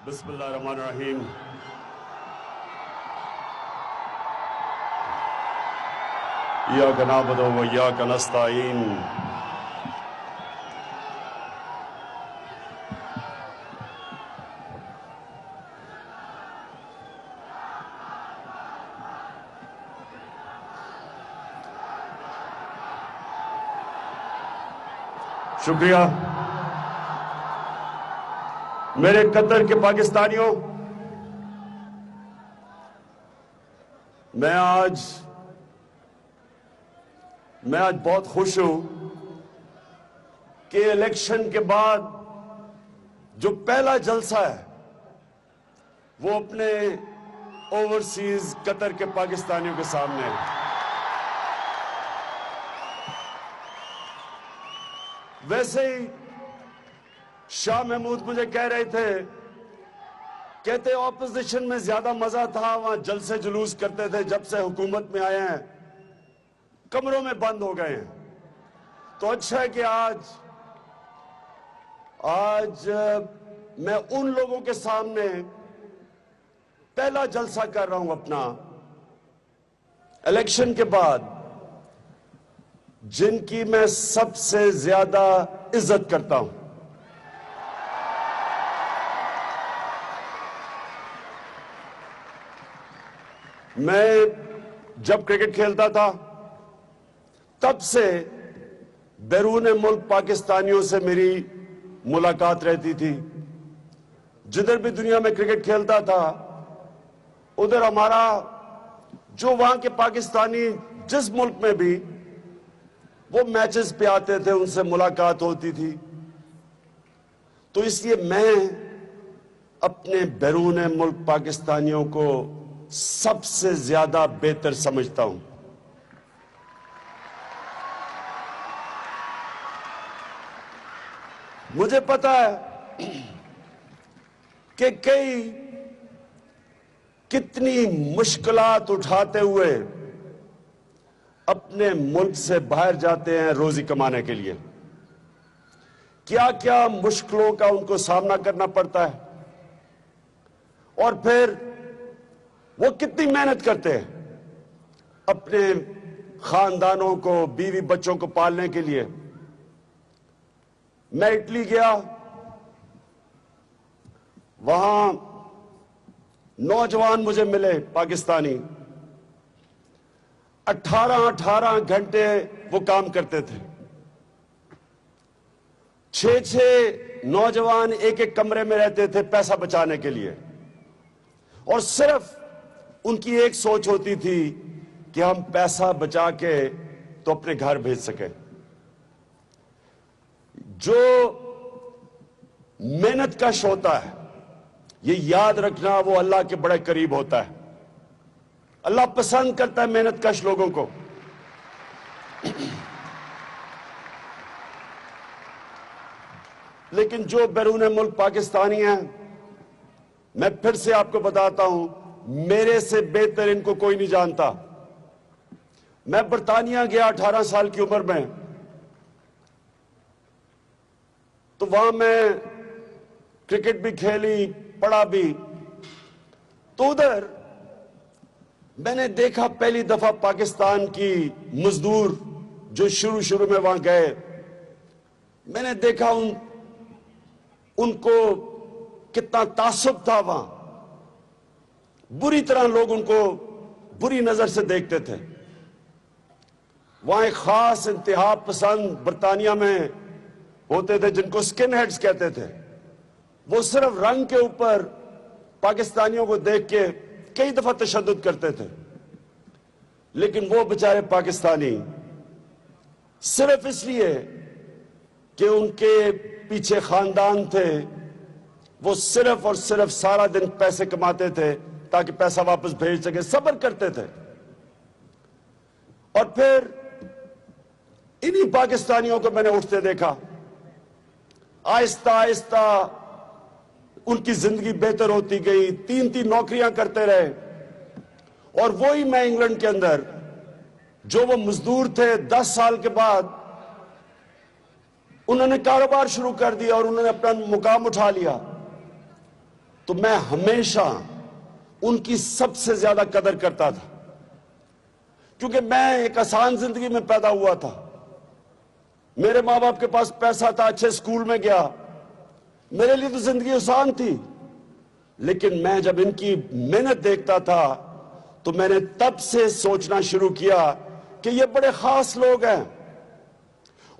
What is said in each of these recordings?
بسم اللہ الرحمن الرحیم۔ ایاک نعبد و ایاک نستعین۔ شکریہ میرے قطر کے پاکستانیوں، میں آج بہت خوش ہوں کہ الیکشن کے بعد جو پہلا جلسہ ہے وہ اپنے اوورسیز قطر کے پاکستانیوں کے سامنے ہے۔ ویسے ہی شاہ محمود مجھے کہہ رہے تھے، کہتے اپوزیشن میں زیادہ مزہ تھا، وہاں جلسے جلوس کرتے تھے، جب سے حکومت میں آئے ہیں کمروں میں بند ہو گئے ہیں۔ تو اچھا ہے کہ آج میں ان لوگوں کے سامنے پہلا جلسہ کر رہا ہوں اپنا الیکشن کے بعد، جن کی میں سب سے زیادہ عزت کرتا ہوں۔ میں جب کرکٹ کھیلتا تھا تب سے بیرون ملک پاکستانیوں سے میری ملاقات رہتی تھی۔ جدھر بھی دنیا میں کرکٹ کھیلتا تھا ادھر ہمارا جو وہاں کے پاکستانی جس ملک میں بھی وہ میچز پہ آتے تھے، ان سے ملاقات ہوتی تھی۔ تو اس لیے میں اپنے بیرون ملک پاکستانیوں کو سب سے زیادہ بہتر سمجھتا ہوں۔ مجھے پتا ہے کہ کتنی مشکلات اٹھاتے ہوئے اپنے ملک سے باہر جاتے ہیں روزی کمانے کے لیے، کیا کیا مشکلوں کا ان کو سامنا کرنا پڑتا ہے، اور پھر وہ کتنی محنت کرتے ہیں اپنے خاندانوں کو، بیوی بچوں کو پالنے کے لیے۔ میں اٹلی گیا، وہاں نوجوان مجھے ملے پاکستانی، 18 گھنٹے وہ کام کرتے تھے، 6 نوجوان ایک کمرے میں رہتے تھے پیسہ بچانے کے لیے، اور صرف ان کی ایک سوچ ہوتی تھی کہ ہم پیسہ بچا کے تو اپنے گھر بھیج سکیں۔ جو محنت کش ہوتا ہے، یہ یاد رکھنا، وہ اللہ کے بڑے قریب ہوتا ہے۔ اللہ پسند کرتا ہے محنت کش لوگوں کو۔ لیکن جو بیرون ملک پاکستانی ہیں، میں پھر سے آپ کو بتاتا ہوں، میرے سے بہتر ان کو کوئی نہیں جانتا۔ میں برطانیہ گیا 18 سال کی عمر میں، تو وہاں میں کرکٹ بھی کھیلی، پڑھا بھی۔ تو ادھر میں نے دیکھا پہلی دفعہ پاکستان کی مزدور جو شروع میں وہاں گئے، میں نے دیکھا ان کو کتنا تعصب تھا وہاں، بری طرح لوگ ان کو بری نظر سے دیکھتے تھے۔ وہاں ایک خاص انتہا پسند برطانیہ میں ہوتے تھے جن کو سکن ہیڈز کہتے تھے۔ وہ صرف رنگ کے اوپر پاکستانیوں کو دیکھ کے کئی دفعہ تشدد کرتے تھے، لیکن وہ بیچارے پاکستانی صرف اس لیے کہ ان کے پیچھے خاندان تھے، وہ صرف اور صرف سارا دن پیسے کماتے تھے تاکہ پیسہ واپس بھیج سکے، صبر کرتے تھے۔ اور پھر انہی پاکستانیوں کو میں نے اٹھتے دیکھا، آہستہ آہستہ ان کی زندگی بہتر ہوتی گئی، 3 نوکریاں کرتے رہے۔ اور وہی میں انگلینڈ کے اندر جو وہ مزدور تھے، 10 سال کے بعد انہوں نے کاروبار شروع کر دیا اور انہوں نے اپنا مقام اٹھا لیا۔ تو میں ہمیشہ ان کی سب سے زیادہ قدر کرتا تھا، کیونکہ میں ایک آسان زندگی میں پیدا ہوا تھا. میرے ماں باپ کے پاس پیسہ تھا، اچھے اسکول میں گیا، میرے لیے تو زندگی آسان تھی. لیکن میں جب ان کی محنت دیکھتا تھا تو میں نے تب سے سوچنا شروع کیا کہ یہ بڑے خاص لوگ ہیں.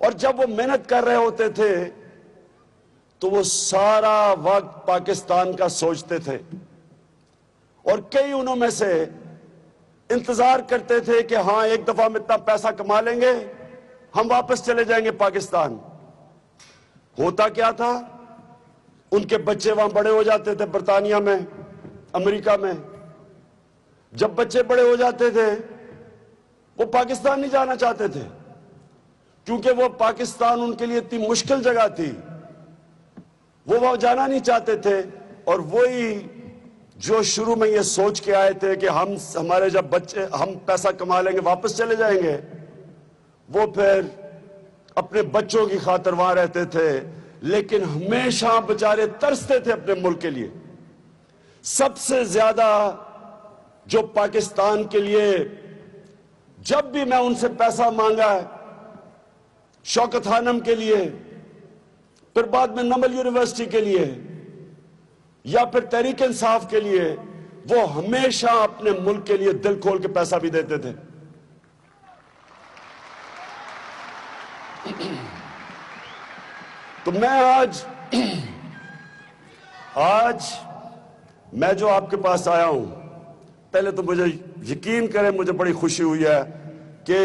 اور جب وہ محنت کر رہے ہوتے تھے تو وہ سارا وقت پاکستان کا سوچتے تھے، اور کئی انہوں میں سے انتظار کرتے تھے کہ ہاں ایک دفعہ ہم اتنا پیسہ کما لیں گے، ہم واپس چلے جائیں گے پاکستان. ہوتا کیا تھا؟ ان کے بچے وہاں بڑے ہو جاتے تھے، برطانیہ میں، امریکہ میں. جب بچے بڑے ہو جاتے تھے وہ پاکستان نہیں جانا چاہتے تھے، کیونکہ وہ پاکستان ان کے لیے اتنی مشکل جگہ تھی، وہ وہاں جانا نہیں چاہتے تھے. اور وہی جو شروع میں یہ سوچ کے آئے تھے کہ ہمارے جب بچے ہم پیسہ کما لیں گے واپس چلے جائیں گے، وہ پھر اپنے بچوں کی خاطر وہاں رہتے تھے، لیکن ہمیشہ بیچارے ترستے تھے اپنے ملک کے لیے. سب سے زیادہ جو پاکستان کے لیے جب بھی میں ان سے پیسہ مانگا ہے، شوکت خانم کے لیے، پھر بعد میں نمل یونیورسٹی کے لیے، یا پھر تحریک انصاف کے لیے، وہ ہمیشہ اپنے ملک کے لیے دل کھول کے پیسہ بھی دیتے تھے. تو میں آج میں جو آپ کے پاس آیا ہوں، پہلے تو مجھے یقین کریں مجھے بڑی خوشی ہوئی ہے کہ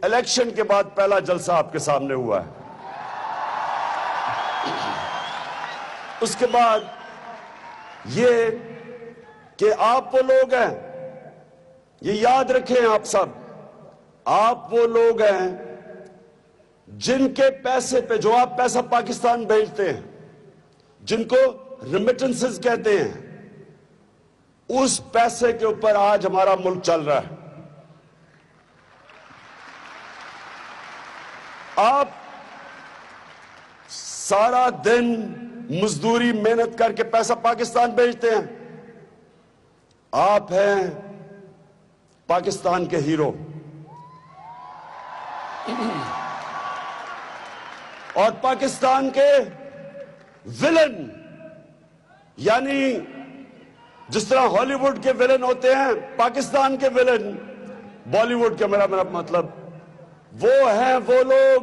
الیکشن کے بعد پہلا جلسہ آپ کے سامنے ہوا ہے. اس کے بعد یہ کہ آپ وہ لوگ ہیں، یہ یاد رکھیں آپ سب، آپ وہ لوگ ہیں جن کے پیسے پہ، جو آپ پیسہ پاکستان بھیجتے ہیں، جن کو ریمیٹنسز کہتے ہیں، اس پیسے کے اوپر آج ہمارا ملک چل رہا ہے. آپ سارا دن مزدوری محنت کر کے پیسہ پاکستان بھیجتے ہیں، آپ ہیں پاکستان کے ہیرو. اور پاکستان کے ولن، یعنی جس طرح ہالی ووڈ کے ولن ہوتے ہیں، پاکستان کے ولن، بالی ووڈ کے، میرا مطلب وہ ہیں وہ لوگ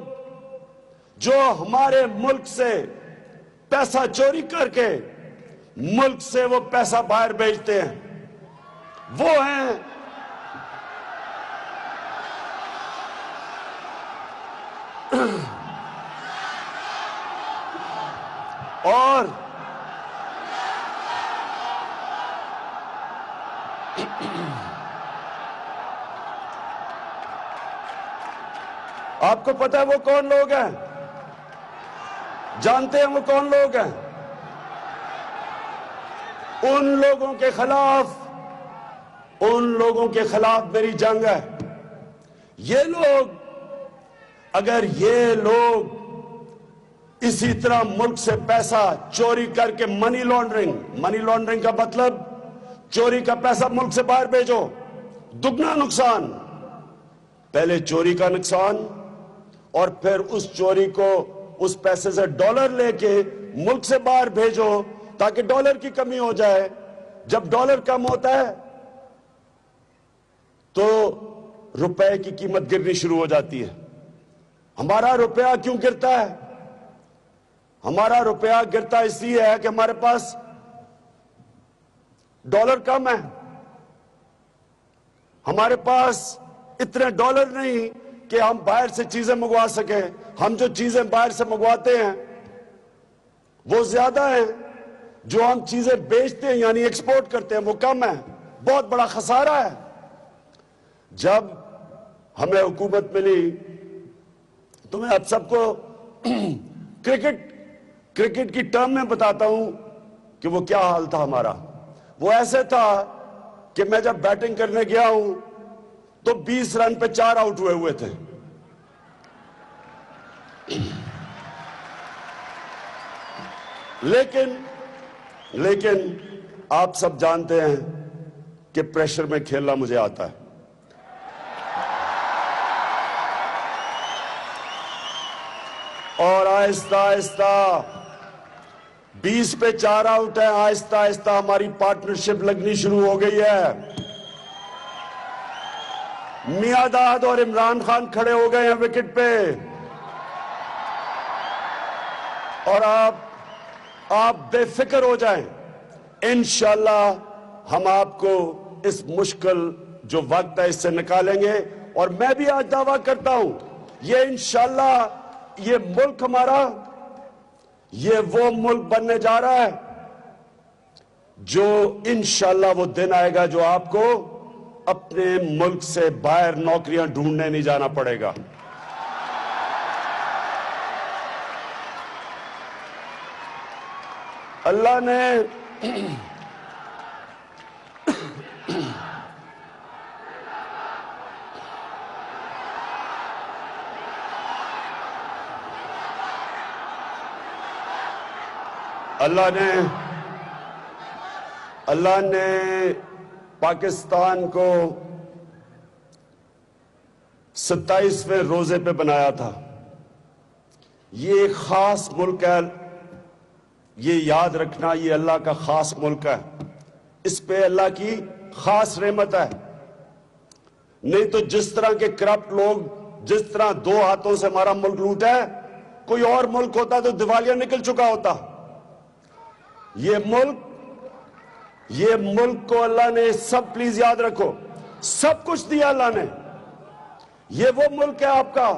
جو ہمارے ملک سے پیسہ چوری کر کے ملک سے وہ پیسہ باہر بھیجتے ہیں. وہ ہیں اور آپ کو پتا ہے وہ کون لوگ ہیں؟ جانتے ہیں وہ کون لوگ ہیں؟ ان لوگوں کے خلاف میری جنگ ہے. یہ لوگ، اگر یہ لوگ اسی طرح ملک سے پیسہ چوری کر کے، منی لانڈرنگ کا مطلب چوری کا پیسہ ملک سے باہر بھیجو، دگنا نقصان. پہلے چوری کا نقصان، اور پھر اس چوری کو، اس پیسے سے ڈالر لے کے ملک سے باہر بھیجو تاکہ ڈالر کی کمی ہو جائے. جب ڈالر کم ہوتا ہے تو روپے کی قیمت گرنی شروع ہو جاتی ہے. ہمارا روپیہ کیوں گرتا ہے؟ ہمارا روپیہ گرتا اس لیے ہے کہ ہمارے پاس ڈالر کم ہے. ہمارے پاس اتنے ڈالر نہیں کہ ہم باہر سے چیزیں منگوا سکیں. ہم جو چیزیں باہر سے منگواتے ہیں وہ زیادہ ہیں، جو ہم چیزیں بیچتے ہیں یعنی ایکسپورٹ کرتے ہیں وہ کم ہے. بہت بڑا خسارہ ہے. جب ہمیں حکومت ملی تو میں آپ سب کو کرکٹ کی ٹرم میں بتاتا ہوں کہ وہ کیا حال تھا ہمارا. وہ ایسے تھا کہ میں جب بیٹنگ کرنے گیا ہوں تو 20 رن پہ 4 آؤٹ ہوئے تھے. لیکن آپ سب جانتے ہیں کہ پریشر میں کھیلنا مجھے آتا ہے. اور آہستہ آہستہ 20 پہ 4 آؤٹ ہے. آہستہ آہستہ ہماری پارٹنرشپ لگنی شروع ہو گئی ہے. میاں داد اور عمران خان کھڑے ہو گئے ہیں وکٹ پہ. اور آپ بے فکر ہو جائیں. انشاءاللہ ہم آپ کو اس مشکل جو وقت ہے اس سے نکالیں گے. اور میں بھی آج دعویٰ کرتا ہوں یہ انشاءاللہ یہ ملک ہمارا یہ وہ ملک بننے جا رہا ہے جو انشاءاللہ وہ دن آئے گا جو آپ کو اپنے ملک سے باہر نوکریاں ڈھونڈنے نہیں جانا پڑے گا. اللہ نے اللہ نے پاکستان کو 27ویں روزے پہ بنایا تھا. یہ ایک خاص ملک ہے. یہ یاد رکھنا یہ اللہ کا خاص ملک ہے. اس پہ اللہ کی خاص رحمت ہے. نہیں تو جس طرح کے کرپٹ لوگ جس طرح 2 ہاتھوں سے ہمارا ملک لوٹا ہے کوئی اور ملک ہوتا تو دیوالیہ نکل چکا ہوتا. یہ ملک کو اللہ نے سب پلیز یاد رکھو سب کچھ دیا اللہ نے. یہ وہ ملک ہے آپ کا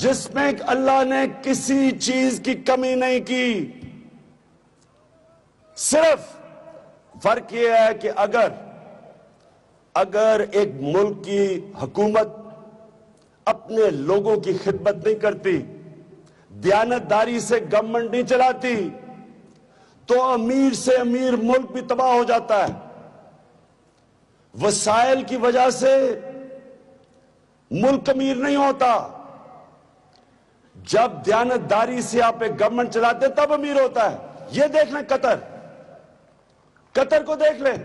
جس میں اللہ نے کسی چیز کی کمی نہیں کی. صرف فرق یہ ہے کہ اگر ایک ملک کی حکومت اپنے لوگوں کی خدمت نہیں کرتی دیانتداری سے گورنمنٹ نہیں چلاتی تو امیر سے امیر ملک بھی تباہ ہو جاتا ہے. وسائل کی وجہ سے ملک امیر نہیں ہوتا. جب دیانتداری سے آپ ایک گورنمنٹ چلاتے ہیں تب امیر ہوتا ہے. یہ دیکھ لیں قطر کو دیکھ لیں.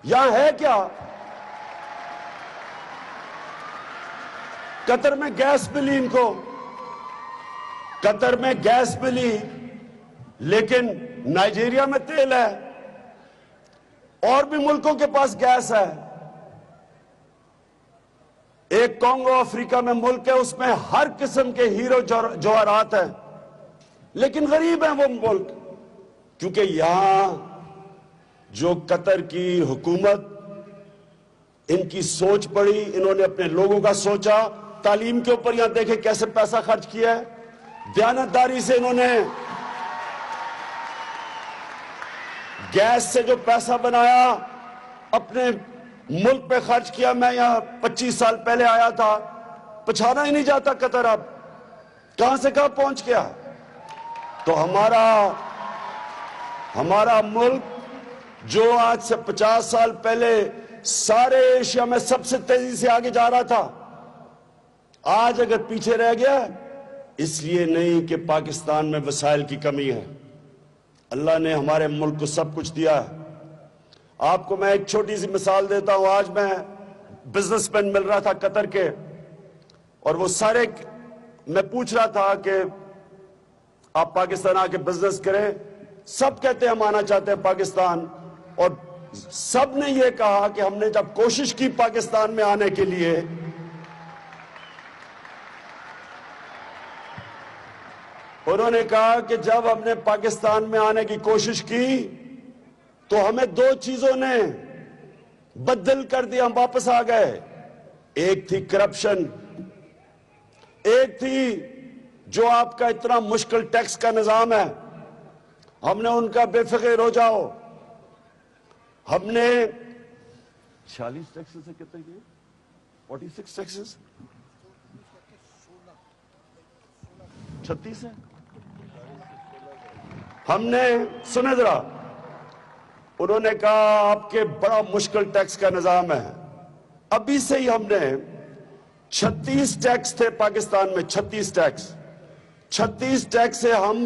یہاں ہے کیا؟ قطر میں گیس ملی ان کو. قطر میں گیس ملی لیکن نائجیریا میں تیل ہے. اور بھی ملکوں کے پاس گیس ہے. ایک کانگو افریقہ میں ملک ہے اس میں ہر قسم کے ہیرو جواہرات ہیں لیکن غریب ہیں وہ ملک. کیونکہ یہاں جو قطر کی حکومت ان کی سوچ پڑی. انہوں نے اپنے لوگوں کا سوچا. تعلیم کے اوپر یہاں دیکھیں کیسے پیسہ خرچ کیا ہے. دیانتداری سے انہوں نے گیس سے جو پیسہ بنایا اپنے ملک پہ خرچ کیا. میں یہاں 25 سال پہلے آیا تھا. پچھانا ہی نہیں جاتا قطر. اب کہاں سے کہاں پہنچ گیا. تو ہمارا ملک جو آج سے 50 سال پہلے سارے ایشیا میں سب سے تیزی سے آگے جا رہا تھا آج اگر پیچھے رہ گیا اس لیے نہیں کہ پاکستان میں وسائل کی کمی ہے. اللہ نے ہمارے ملک کو سب کچھ دیا ہے. آپ کو میں ایک چھوٹی سی مثال دیتا ہوں. آج میں بزنس مین مل رہا تھا قطر کے اور وہ سارے میں پوچھ رہا تھا کہ آپ پاکستان آ کے بزنس کریں. سب کہتے ہیں ہم آنا چاہتے ہیں پاکستان. اور سب نے یہ کہا کہ ہم نے جب کوشش کی پاکستان میں آنے کے لیے انہوں نے کہا کہ جب ہم نے پاکستان میں آنے کی کوشش کی تو ہمیں 2 چیزوں نے بدل کر دیا. ہم واپس آ گئے. ایک تھی کرپشن. ایک تھی جو آپ کا اتنا مشکل ٹیکس کا نظام ہے. ہم نے ان کا بے فکر ہو جاؤ. ہم نے 46 ٹیکسز سے کتنے کیے 46 ٹیکسز 36 ہے. ہم نے سنے ذرا انہوں نے کہا آپ کے بڑا مشکل ٹیکس کا نظام ہے. ابھی سے ہی ہم نے 36 ٹیکس تھے پاکستان میں. 36 ٹیکس سے ہم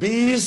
20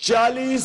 40